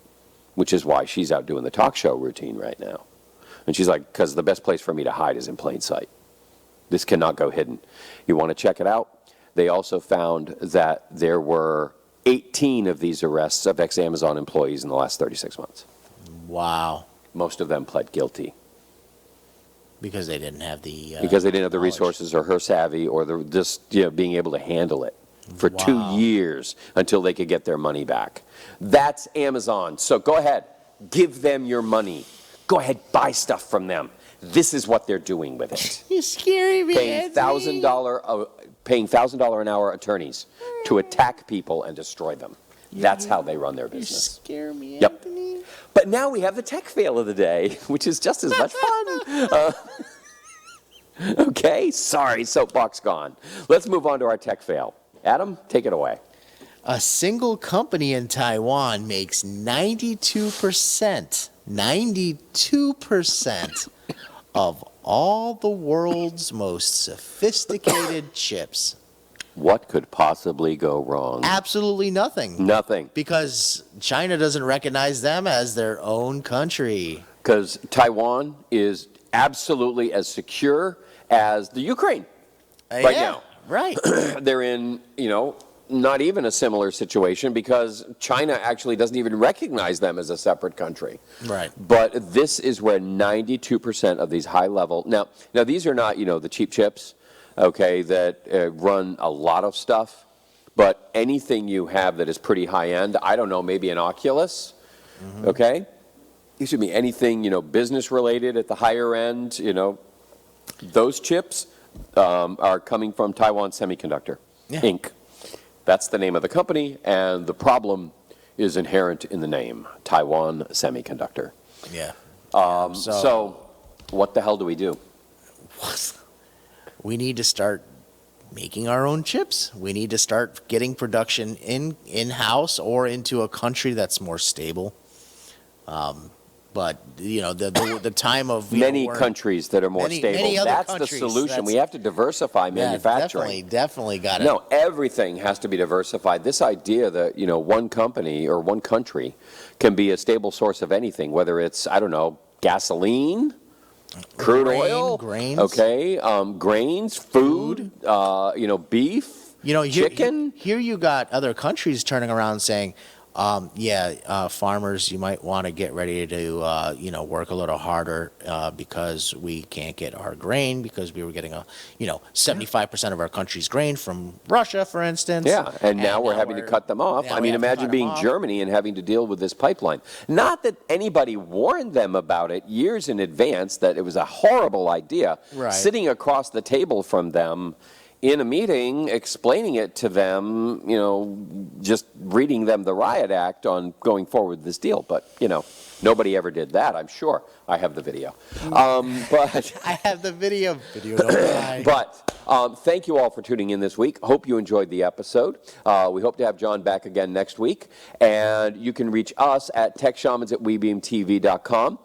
which is why she's out doing the talk show routine right now. And she's like, because the best place for me to hide is in plain sight. This cannot go hidden. You want to check it out? They also found that there were 18 of these arrests of ex-Amazon employees in the last 36 months. Wow. Most of them pled guilty. Because they didn't have the resources or her savvy or being able to handle it for 2 years until they could get their money back. That's Amazon. So go ahead. Give them your money. Go ahead. Buy stuff from them. This is what they're doing with it. You're scary, man. Paying $1,000 an hour attorneys to attack people and destroy them. That's how they run their business. You scare me, Yep. Anthony. But now we have the tech fail of the day, which is just as much fun. Okay, sorry, soapbox gone. Let's move on to our tech fail. Adam, take it away. A single company in Taiwan makes 92% of all the world's most sophisticated chips. What could possibly go wrong? Absolutely nothing. Nothing. Because China doesn't recognize them as their own country. Because Taiwan is absolutely as secure as the Ukraine right now. Right. They're in, not even a similar situation because China actually doesn't even recognize them as a separate country. Right. But this is where 92% of these high level, now these are not, the cheap chips, okay, that run a lot of stuff, but anything you have that is pretty high end, I don't know, maybe an Oculus, okay? Excuse me, anything, business related at the higher end, those chips are coming from Taiwan Semiconductor, Inc. That's the name of the company, and the problem is inherent in the name, Taiwan Semiconductor. Yeah. So what the hell do we do? We need to start making our own chips. We need to start getting production in-house or into a country that's more stable. But the time of many countries that are more stable. many other That's the countries, solution. We have to diversify manufacturing. Definitely got it. No, everything has to be diversified. This idea that one company or one country can be a stable source of anything, whether it's gasoline, crude oil, grains, grains, food, beef, chicken. Here you got other countries turning around saying, farmers, you might want to get ready to, work a little harder because we can't get our grain because we were getting 75% of our country's grain from Russia, for instance. Yeah, and now we're having to cut them off. I mean, imagine being Germany and having to deal with this pipeline. Not that anybody warned them about it years in advance, that it was a horrible idea. Right. Sitting across the table from them in a meeting, explaining it to them, just reading them the riot act on going forward with this deal. But, nobody ever did that, I'm sure. I have the video. But I have the video. Don't lie. But thank you all for tuning in this week. Hope you enjoyed the episode. We hope to have John back again next week. And you can reach us at techshamans@webeamtv.com.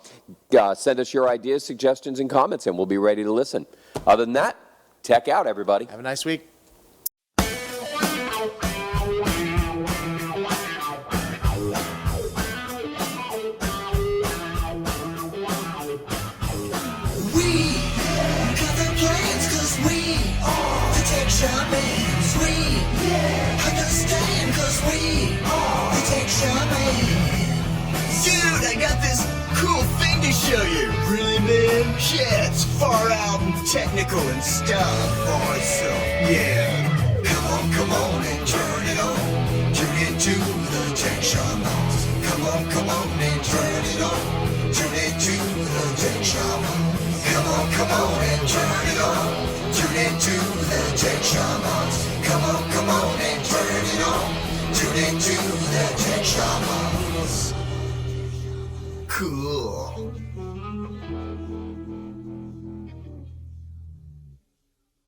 Send us your ideas, suggestions, and comments, and we'll be ready to listen. Other than that, tech out, everybody. Have a nice week. We got the plans 'cause we are the Tech Shamans. We understand 'cause we are the Tech Shamans. Dude, I got this cool thing to show you. Really, man? Yeah, it's far out and technical and stuff. Awesome. Yeah. Come on and turn it on. Tune into the Tech Shamans. Come on and turn it on. Tune into the Tech Shamans. Come on and turn it on. Tune into the Tech Shamans. Come on and turn it on. Tune into the Tech Shamans. Cool.